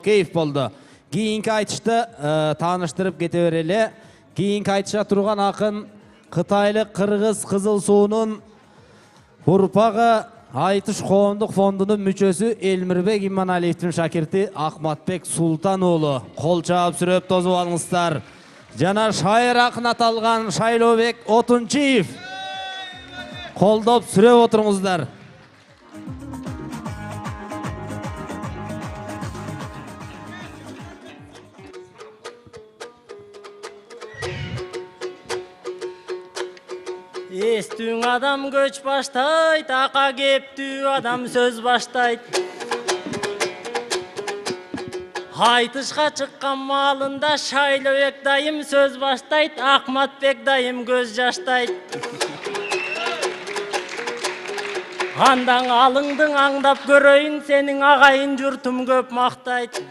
Keyif boldu. Kийинки айтышты тааныштырып кете берели. Кийинки айтыша турган акын Кытайлык Кыргыз Кызыл суунун урпагы Айтыш коомдук фондунун мүчөсү Элмирбек Иманалиевдин шакирти Акматбек Султан уулу. Кол чаап сүрөп тозуп алыңыздар. Жана шайыр акын аталган Шайлообек Отунчиев. Колдоп сүрөп отуруңуздар. Естүүң адам көч баштайт, ака кептүү адам сөз баштайт. Айтышка чыккан маалында Шайлообек дайым сөз баштайт, Акматбек дайым көз жаштайт. Андан алыңдың аңдап көрөйүн, сенин агайын журтум көп мактайт.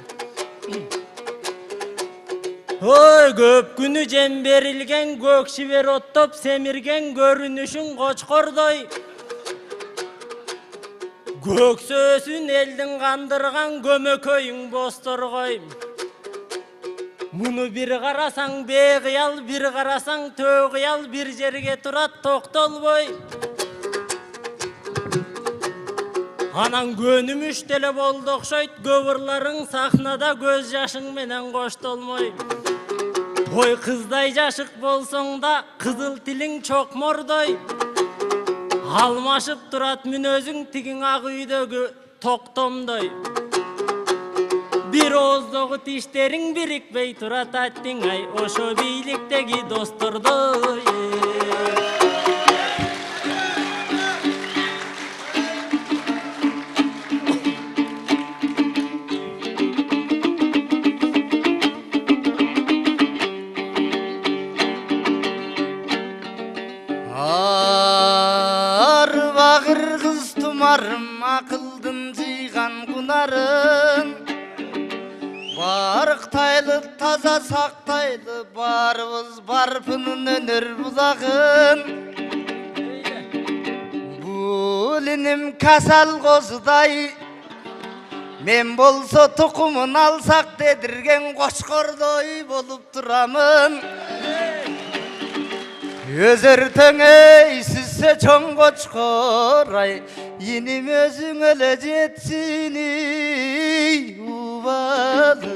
Ой, көп күнү жем берилген, көк шибер оттоп семирген көрүнүшүң кочкордой. Көксөсүн элдин кандырган көмөкөйүң босторгой. Муну бир карасаң бейкыял, бир карасаң төкыял, бир жерге турат токтолбой. Анан көнүмүш деле болду окшойт, көбүрларың сахнада көз жашың менен коштолмой. Ой, кыздай жашык болсоң да, кызыл тилиң чокмордой. Алмашып турат мүнөзүң тигиң ак үйдөгү токтомдой. Бир ооздогу тиштериң бирикпей турат аттиң ай, ошо бийликтеги достордой. Марым акылдын жыйган кунарын, барыктайлы таза сактайлы барыбыз барпынын өнөр булагын. Бул иним касал козудай, мен болсо тукумун алсак дедирген кочкордой болуп турамын. Өзөртөңөй сүзсө чоң кочкор ай, иним өзүң эле жетсин убалы.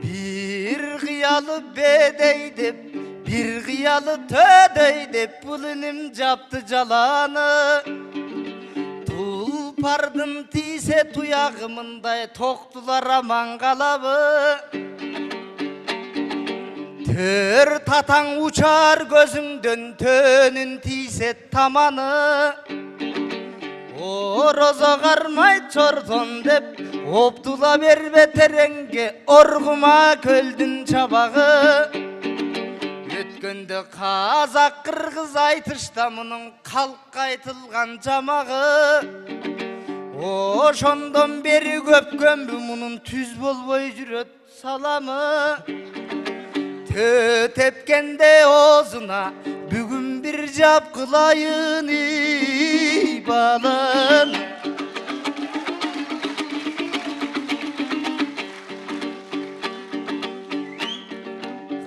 Бир кыялы бедей деп, бир кыялы төдөй деп, бул иним жапты жаланы. Пардын тийсе туягымындай токтулар аман калабы. Төр татаң учар көзүңдөн, төнүн тийсе таманы. Орозо кармайт чордон деп, оптула бербе тереңге, оргума көлдүн чабагы. Өткөндө казак кыргыз айтышта мунун калкка айтылган жамагы. Ошондон бери көпкөнбү мунун түз болбой жүрөт саламы. Төө тепкенде оозуна бүгүн бир жап кылайын балын.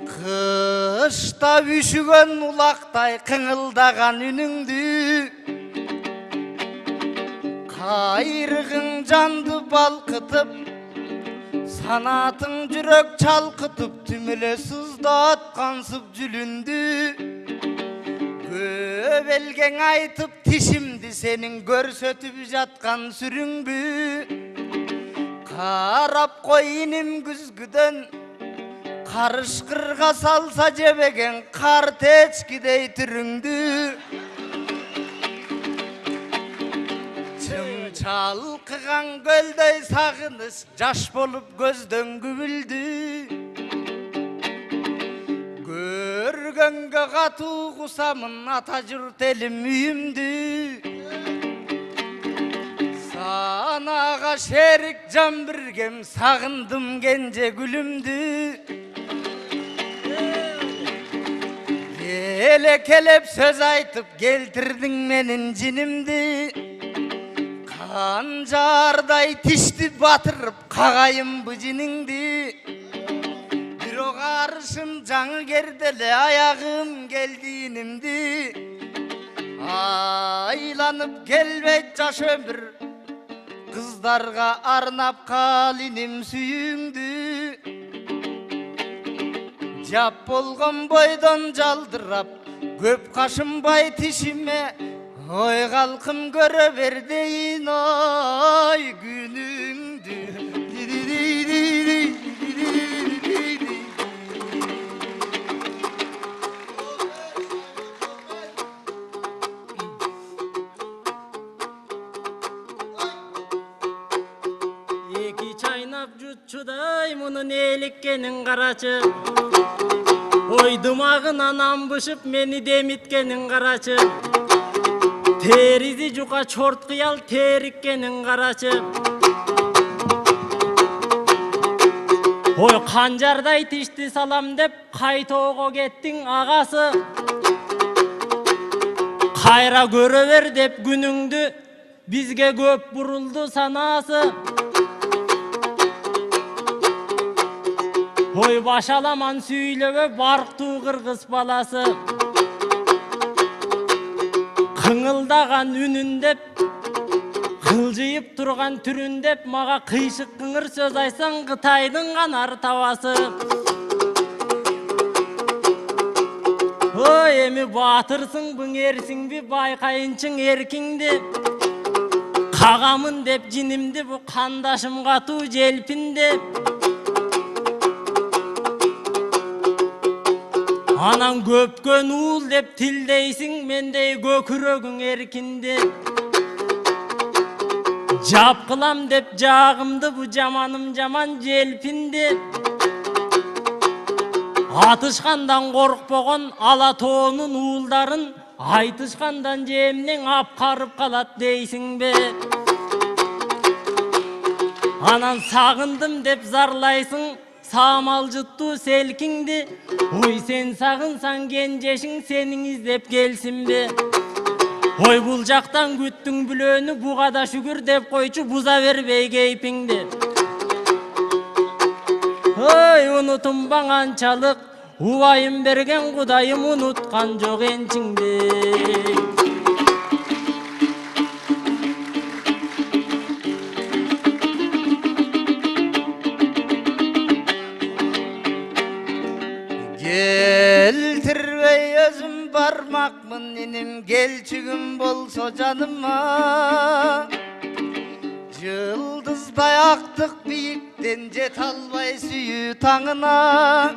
Кышта үшүгөн улактай кыңылдаган үнүңдү, кайрыгың жанды балкытып, санатың жүрөк чалкытып, түмөлө сыздааткансып жүлүндү. Көбелгең айтып тишимди сенин көрсөтүп жаткан сүрүңбү. Карап кой иним күзгүдөн, карышкырга салса жебеген кар течкидей түрүңдү. Чалкыган көлдөй сагыныш жаш болуп көздөн күбүлдү. Көргөнгө катуу кусамын ата журт элим үйүмдү. Санага шерик жан биргем, сагындым кенже гүлүмдү. Elekelep söz aytıp geltirdin menin jinimdi. Kanjarday tişti batırıp kagayım bu jiningdi. Bir o karışın canı gerdele ayağım geldiğinimdi. Aylanıp gelbeyt caş ömür, kızlarga arnap kalinim süyüngdü. Jap bolgon boydan jaldırap, köp kaşınbay tişime, oy kalkım göre verdeyin ay gününgdü. Eki çaynap jutçuday munun elikkenin karaçı. Oy dımağına nambışıp meni demitkenin karaçı. Terizi juka çort kıyal terikkenin karaçı. Oy kanjarday tişti salam dep kaytoğu gettin ağası. Kayra görever dep gününgdü, bizge köp buruldu sanası. Oy başalaman süylöve barktu kırgız balası. Kıngıldagan ünündep, kıljıyıp turgan türündep, maga kıyışık kıngır söz aysan Kıtaydın kanar tavası. Oy emi batırsın büngersin bir baykayınçın erkindi. Kagamın dep jinimdi bu kandaşım katu jelpindi. Anan köpkön uul dep tildeysin, mendey gökürögün erkindi. Jap kılam dep jağımdı, bu jamanım jaman jelpindi. Atışkandan korkpogon Alatoğunun uuldarın, aytışkandan jemden apkarıp kalat deysin be. Anan sagındım dep zarlaysın, samal juttu selkindi. Oy sen sagınsan genceşin senin izlep gelsin be. Oy buljaktan güttün bülönü, buğada şükür dep koyçu buza verбей keypingdi. Oy unutunbagançalık, uwayım bergen Kudayım unutkan jok ençingdi. Geltirvey özüm barmakmın inim, gelçigim bolso canıma. Yıldızday aktık biyikten jet albay süyü tağına.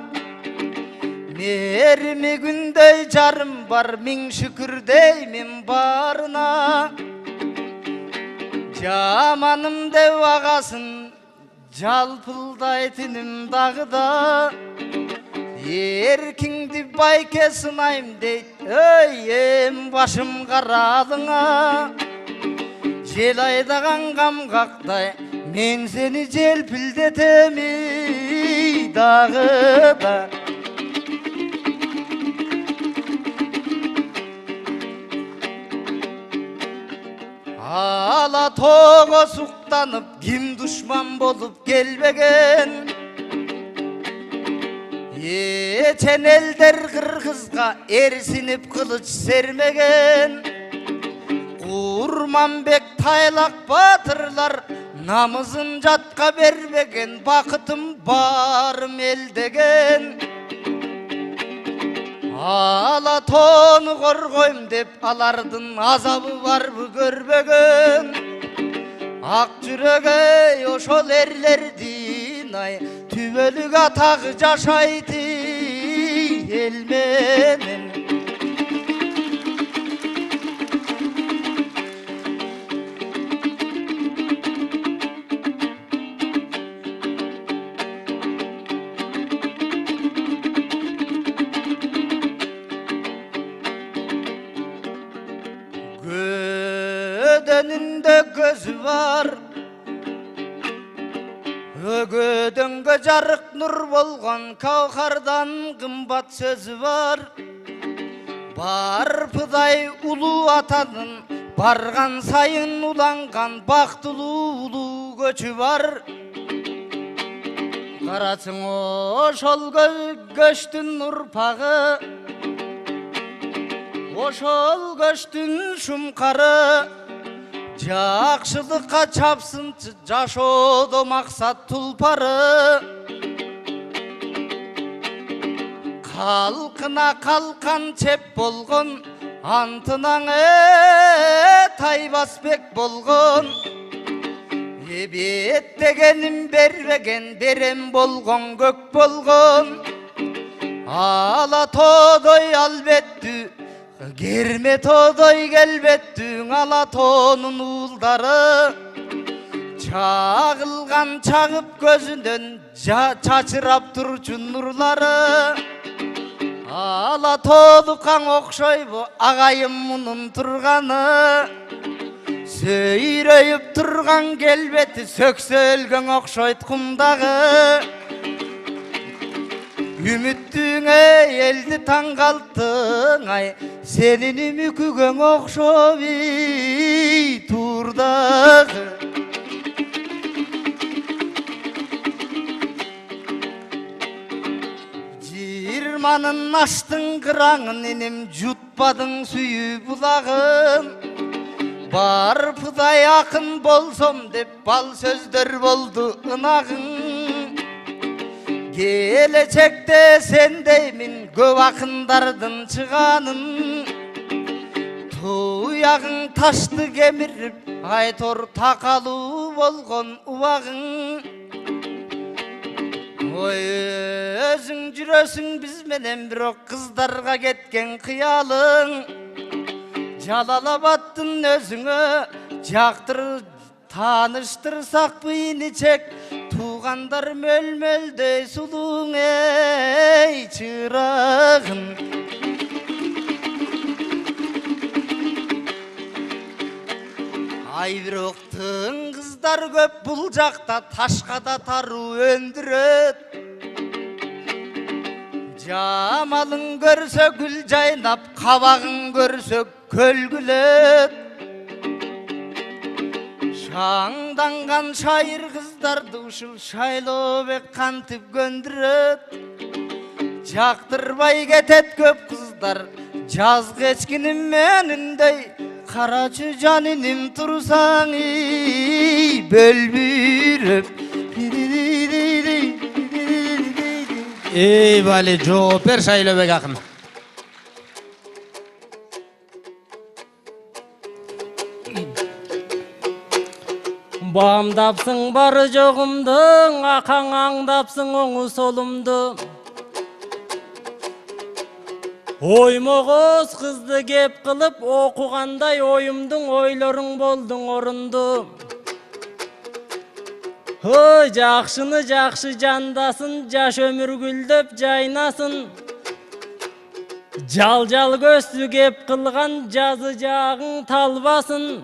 Merimi gündey jarım var, min şükür deymin barına. Jamanım dev ağasın, jalpıldaytinim dağda. Erkingdi bayke sınayım deyt, öyem başım karalına. Jel aydagan gamgakday, men seni jelpildetemi dağıda. Alatoğu suktanıp, kim düşman bolup gelbegen. Geçen elder Kırgızga ersinip kılıç sermegen. Kurmanbek taylak batırlar, namızın jatka bermegen. Bakıtım barım eldegen. Alatoğunu korgoyim dep alardın azabı var bu görbegen. Ak jürege oşol erlerdin ay, tübölük atak jaşaydı elmenen. Gödeninde gözü var, ögödөнгө жарык nur bolgan kavhardan kımbat sözü var. Барпыдай улуу атанын барган сайын уланган бактылуу улуу көчү бар. Карасың ошол көчтүн урпагы, ошол көчтүн шумкары, жакшылыкка чапсынчы жашоодо максат тулпары. Калкына калкан чеп болгон, антынан тайбасбек болгон. Эбет дегеним бербеген, берем болгон көк болгон. Ала тоодой албеттүү, керме тоодой келбеттүү, ала тоонун уулдары. Чагылган чагып көзүнөн чачырап турчу нурлары. Ала тоодукаң окшойбу агайым мунун турганы. Сөйрөйүп турган келбети сөксө өлгөн окшойт кумдагы. Үмүттүңө элди таң калттың ай, сенин үмүкүгөң окшоби турдагы. Жыйырманын аштың кыраңын, энем жутпадың сүйүү булагын. Барпыдай акын болсом деп бал сөздөр болду ынагың. Келечекте сендеймин көп акындардын чыганын. Туягың ташты кемирип, айтор такалуу болгон убагың. Ой, өзүң жүрөсүң биз менен, бирок кыздарга кеткен кыялың. Жалалабаттын өзүңө жактыр тааныштырсакпы иничек, туугандар мөлмөлдөй сулуң эй чырагым. Ай бироктың кыздар көп бул жакта, ташка да таруу өндүрөт. Жамалың көрсө гүл жайнап, кабагың көрсө көл күлөт. Шаңданган шайыр кыздарды ушул шайлообек кантип көндүрөт. Жактырбай кетет көп кыздар, жаз кечкиним мениндей. Карачы жаниним турсаң бөлбүрөп. Ey Vali, жооп бер Шайлообек акын. Бамдапсың бары жогумдың, акаң аңдапсың оңу солумду. Оймогоз кызды кеп кылып, окугандай оюмдуң ойлоруң болдуң орунду. Ой, жакшыны жакшы жандасын, жаш өмүр гүлдөп жайнасын. Жал көстү кеп кылган, жазы жагың талбасын.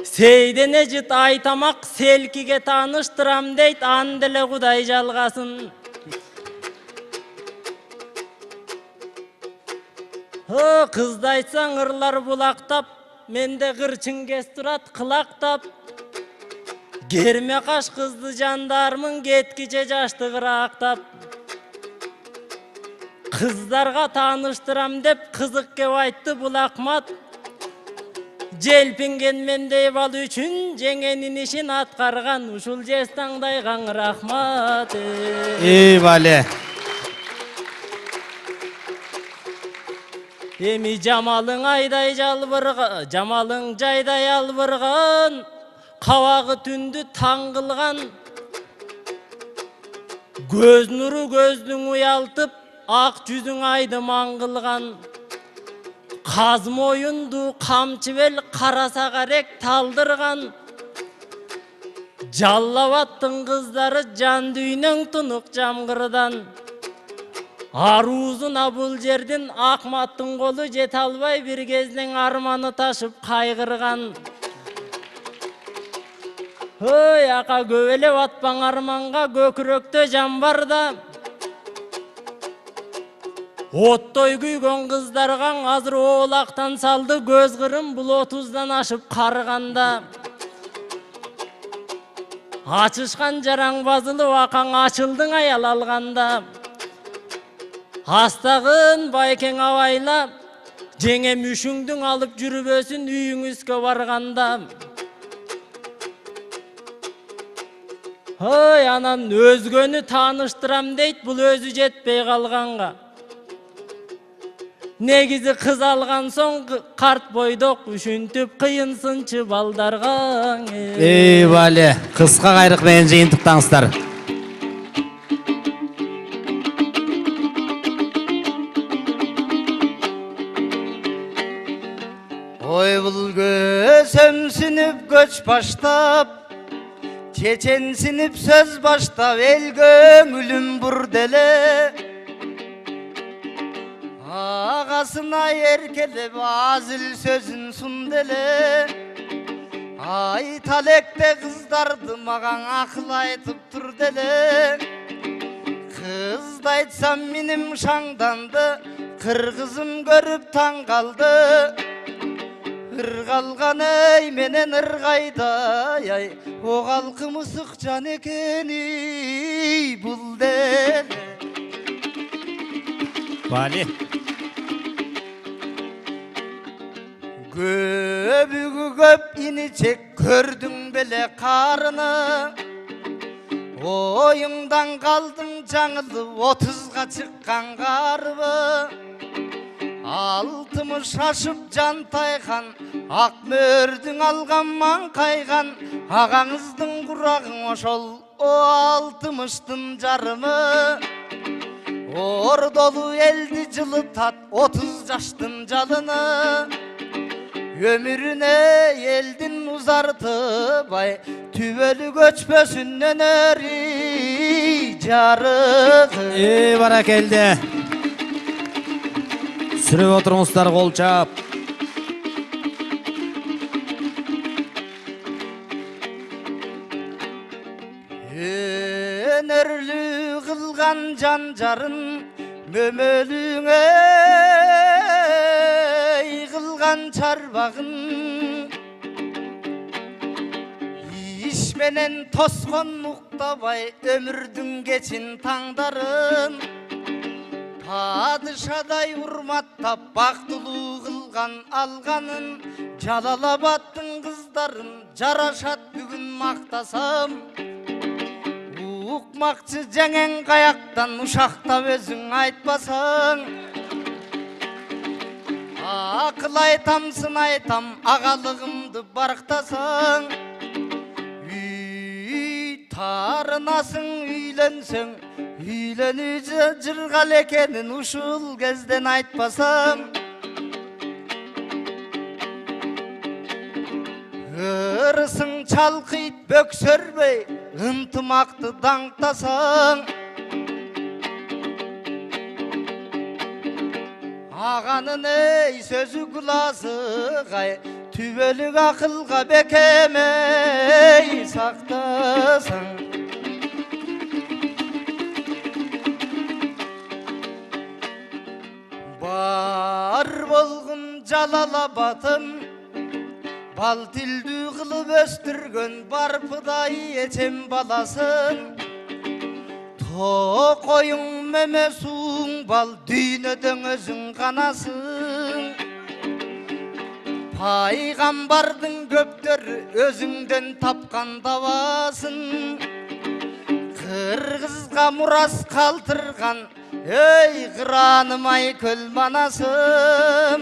Сейден эжит айтамак, селкиге тааныштырам дейт, анделе Кудай жалгасын. Кызды айтсаң ырлар булактап, менде кырчың кес турат кылактап. Керме каш кызды жандармын, кеткиче жашты кырактап. Кыздарга тааныштырам деп кызык кеп айтты бул акмат. Желпинген мендей бал үчүн жеңенин ишин аткарган, ушул жез таңдайгаң рахмат. Ey Vali. Эми жамалың айдай жалбырган, жамалың жайдай албырган, кабагы түндү таң кылган. Көз нуру көздүң уялтып, ак жүзүң айды маң кылган. Каз моюнду камчы бел караса карек талдырган. Жаллабаттын кыздары жан дүйнөң тунук жамгырдан. Аруузуна бул жердин акматтын колу жете албай, бир кезден арманы ташып кайгырган. Ой, ака көбөлөп атпаң арманга, көкүрөктө жан барда. Оттой күйгөн кыздаргаң азыр оолактан салды, көз кырым бул 30-дан ашып карыганда. Ачышкан жараң базылып акаң ачылдың аял алганда. Астагын байкең абайлап, жеңе мүшүңдүң алып жүрбөсүн үйүңүзгө барганда. Ой, анан өзгөнү тааныштырам дейт, бул өзү жетпей калганга. Негизи кыз алган соң карт бойдок үшүнтүп кыйынсынчы балдарга. Бале, кыска кайрык менен жыйынтыктаңыздар. Ой бул көсөмсүнүп көч баштап, чеченсинип сөз баштап, эл көңүлүм бурделе. Агасына эркелеп азыл сөзүн сунделе. Айта электе кыздарды маған акыл айтып тур деле. Кызды айтсам миним шаңданды, кыргызым көрүп таң калды. Ыргалган эй менен ыргайдай, ай, о калкы мысык жан экени бул деле. Бале. Көбүгү көп иничек көрдүң беле карыны. Оюңдан калдың жаңылып 30-га чыккан карыбы. 60 шашып жан тайган, ак мөрдүң алган маңкайган. Агаңыздын курагың ошол 60-тын жарымы. Ордолу элди жылытат 30 жаштын жалыны. Ömrüne eldin uzartıp ay, tübölü göçpösün öneri jarığı. Barakelde. Sürüp oturmuşlar kol çap. Önörlü kılgan cancarın mömölüğe kılgan çarbağın. İşmenen toskon muhtabay ömürdün geçin tаңдарын. Padışaday urmattap baktıluu kılgan alganın. Jalalabadtın kızların jaraşat bugün maktasam. Ukmakçı жаңен kayaktan uşakta özün айтпасаң. Akıl aytamsın aytam ağalığımdı barıktasаң. Tarınasın üylensең, üylönü jırgal ekenin uşul kezden айтпасаң. Ырысың чалкыйт бөксөрбөй, ынтымакты даңктасаң. Аганын эй сөзү куласыгай, түбөлүк акылга бекемей сактасаң. Бар болгун Жалалабадым, бал тилдүү кылып өстүргөн барпыдай эчем баласын. Токоюң мемесуң бал дүйнөдөң өзүң канасың. Пайгамбардын көптөрү өзүңдөн тапкан табасын. Кыргызга мурас калтырган эй кыраным ай көл манасым.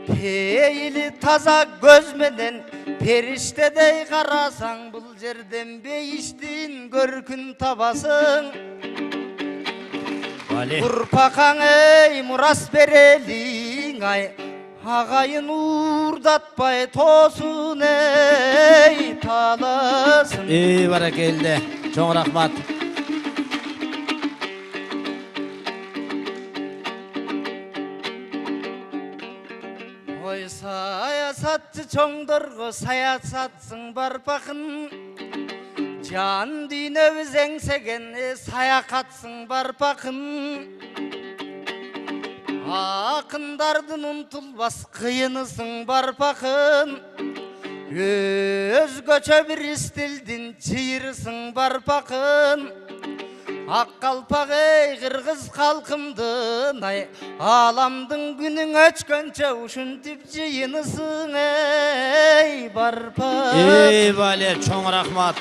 Пейили таза көз менен периштедей карасаң, бул жерден бейиштин көркүн табасың. Урпакаң эй мурас берелиң ай, агайын уурдатпай тосун эй таласын. Баракелде, чоң рахмат. Ой саясатчы чоңдорго саясатсың барпакын. Жан дүйнөбүз эңсеген саякатсың барпакын. Ақындардың ұмтылбас қиынысың бар пақын, өзгөчө бір стилдин чыйырысың бар пақын. Ақ қалпақ ей қырғыз халқымдын, аламдың күнің өчкөнчө ушинтип жыйынысың ей барпак. Ей бале, чоң рахмат.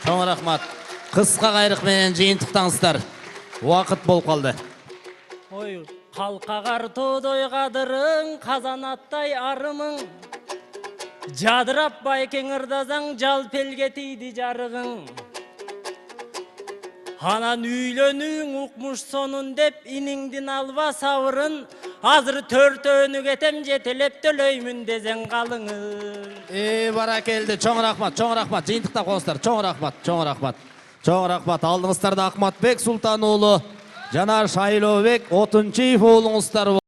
Чоң рахмат. Қысқа қайрық менен жыйынтыктаңыздар. Уақыт болып қалды. Ой, қалқағар тодой қадырың, қазанаттай арымың. Жадырап байкең ырдазаң, жал пелге тиді жарығың. Анан үйлөнүң укмуш сонун деп, иниңдин алба сабырын. Азыр төртөөнү кетем жетелеп төлөймүн десең калыңын. Баракелді, чоң рахмат, чоң рахмат. Жыйынтықта қоныстар, чоң рахмат, чоң рахмат. Чоң рахмат. Алдыңыздарда Ахматбек Султан уулу, жана Шайлообек Отунчиев уулуңуздар.